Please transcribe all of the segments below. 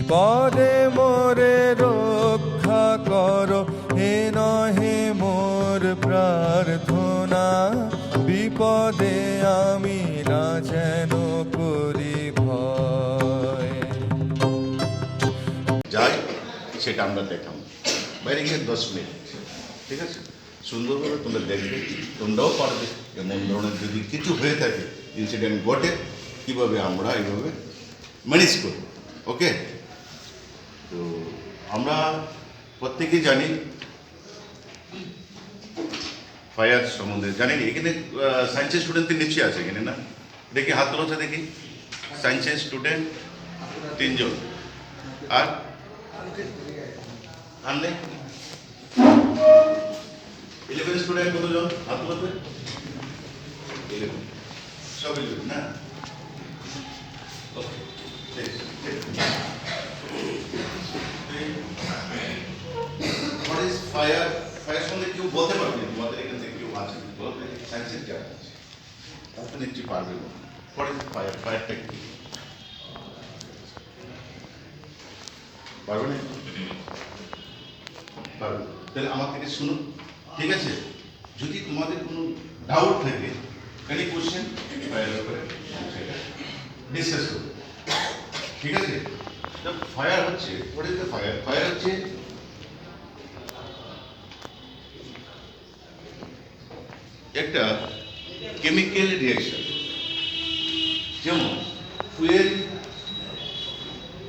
বিপদে মোরে রক্ষা করো, হে নহে মোর প্রার্থনা। বিপদে আমি না যেন করি ভয়। যাই সেটা আমরা দেখাম বাইরে গিয়ে 10 মিনিট, ঠিক আছে? সুন্দরভাবে তোমরা দেখবে, তোমরাও পারবে এমন ধরনের যদি কিছু হয়ে থাকে, ইনসিডেন্ট ঘটে, কীভাবে আমরা এইভাবে ম্যানেজ করি। ওকে, তো আমরা প্রত্যেকেই জানি ফায়ার সম্বন্ধে, জানি এখানে সায়েন্সের স্টুডেন্টদের নিশ্চয়ই আছে এখানে, না? দেখি হাত তোলাতে দেখি। সায়েন্সের স্টুডেন্ট 3 জন, আর আনলে 11 স্টুডেন্ট কতজন হাত তোলাতে? 11, সব 11 না? ওকে, what is fire? ফায়ার সম্বন্ধে কেউ বলতে পারবে? তোমাদের এখান থেকে কেউ আছে বলবে? সায়েন্সের যারা আছে তারা তো নিশ্চয়ই পারবে। what is fire? ফায়ারটা কি পারবে না? পারবে। তাহলে আমার থেকে শুনো, ঠিক আছে? যদি তোমাদের কোনো ডাউট থাকে, এনি কোশ্চেন ফায়ারের ব্যাপারে সেটা ডিসকাস করবে, ঠিক আছে? ফায়ার হচ্ছে, what is the fire? Fire হচ্ছে একটা কেমিক্যাল রিয়াকশন, যেমন ফুয়েল,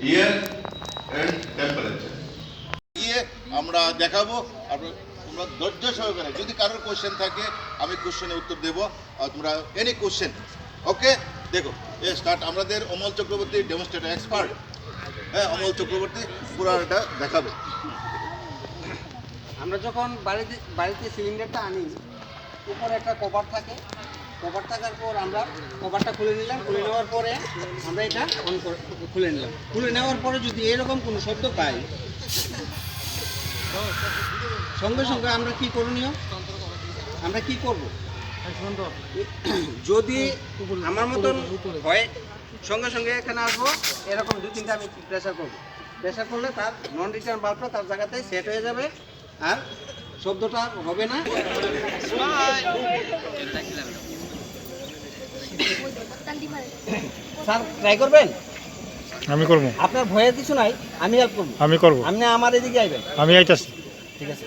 এয়ার অ্যান্ড টেম্পারেচার। আমরা দেখাবো, আপনার তোমরা ধৈর্য সহকারে, যদি কারোর কোশ্চেন থাকে আমি কোশ্চেনের উত্তর দেবো, আর তোমরা এনি কোশ্চেন। ওকে, দেখো এ স্টার্ট। আমাদের অমল চক্রবর্তী ডেমনস্ট্রেটর এক্সপার্ট, হ্যাঁ, অমল চক্রবর্তী পুরাটা দেখাবে। আমরা যখন বাড়িতে সিলিন্ডারটা আনি, উপরে একটা কভার থাকে, কভার থাকার পর আমরা কভারটা খুলে নিলাম, খুলে নেওয়ার পরে আমরা এটা অন করে খুলে নিলাম। খুলে নেওয়ার পরে যদি এরকম কোনো শব্দ পাই, সঙ্গে সঙ্গে আমরা কি করণীয়? আমরা কি করব? যদি আমার মতন হয়, সঙ্গে সঙ্গে এখানে আসবো, এরকম 2-3টা আমি প্রেসার করবো। প্রেসার করলে তার নন রিটার্ন বাল্বটা তার জায়গাতে সেট হয়ে যাবে, আর শব্দটা হবে না। স্যার ট্রাই করবেন? আমি করব। আপনার ভয়ের কিছু নাই, আমি হেল্প করব। আমি করব। আপনি আমার এদিকে আইবেন। আমি আইতাছি। ঠিক আছে,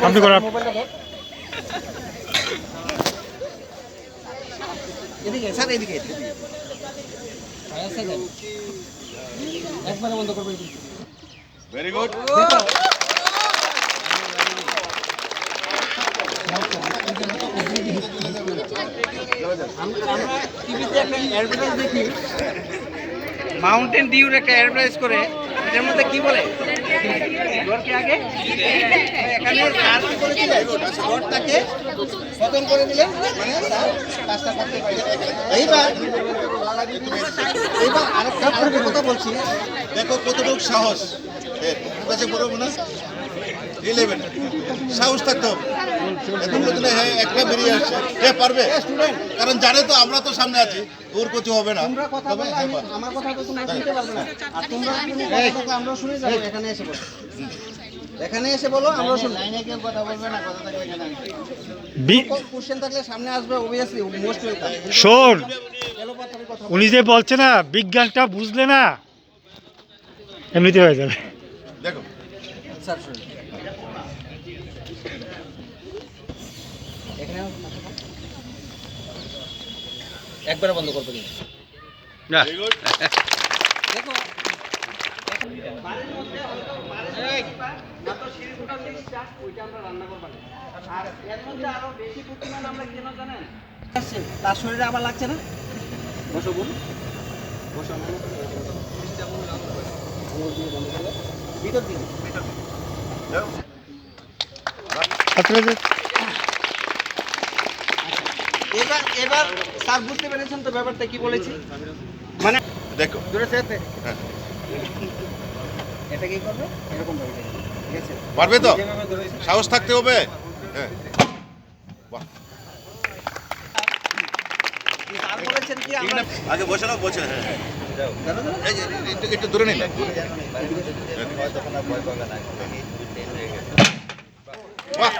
আপনি করেন। মোবাইলটা ধর। এদিকে স্যার, এদিকে একবারে বন্ধ করবেন। Very good. আমরা টিভিতে একটা অ্যাডভার্টাইজ দেখি, মাউন্টেন ডিউর একটা অ্যাডভার্টাইজ করে, এটার মধ্যে কি বলে? ঘরকে আগে এখানে চার্জ করে দিলে ঘরটাকে পতন করে দিলে, মানে তার কাজটা করতে পারে। এইবার আরেকটা কথা বলছি, দেখো কতটুকু সাহস, কাছে বলবো না 11 সাহস থাকতে হবে। এখন বলছিল হ্যাঁ একটা বেরিয়ে আসছে, হ্যাঁ পারবে, কারণ জানে তো আমরা তো সামনে আছি, ওর কিছু হবে না। তোমরা কথা বললে আমার কথা তো তোমরা শুনতে পারবে না, আর তোমরা আমরা শুনে যাবো। এখানে এসে বলো, এখানে এসে বলো, আমরা শুনি। লাইনে কেউ কথা বলবে না, কথা থাকবে এখানে। কোশ্চেন থাকলে সামনে আসবে, অবভিয়াসলি মোস্ট ওয়েলকাম। শোন, উনি যে বলছে না বিজ্ঞানটা বুঝলে না এমনিতে হয়ে যাবে। দেখো স্যার শুনুন, এখানে একবারে বন্ধ করবে কিন্তু। Very good. দেখো বাড়ির মধ্যে মাত্র সিঁড়ি ফুটার জিনিস ওইটা আমরা রান্না করবো না। আর এর মধ্যে আরো বেশি পরিমাণ আমরা কেন জানেন, তার শরীরে আবার লাগছে না। বসো বোন, বসো। ভিতর দিকে এবার এবার স্যার বুঝতে পেরেছেন তো ব্যাপারটা কি বলেছি? মানে দেখো দূরে সেতে হ্যাঁ, এটা কি করবে এরকম ভাবে, ঠিক আছে? পারবে তো? যেভাবে ধরেছি সাহস থাকতে হবে। হ্যাঁ, বাহ। স্যার বলেছেন কি আমরা আগে বসে নাও, বসে, হ্যাঁ। এই যে, একটু ধরে নিলাম বাহ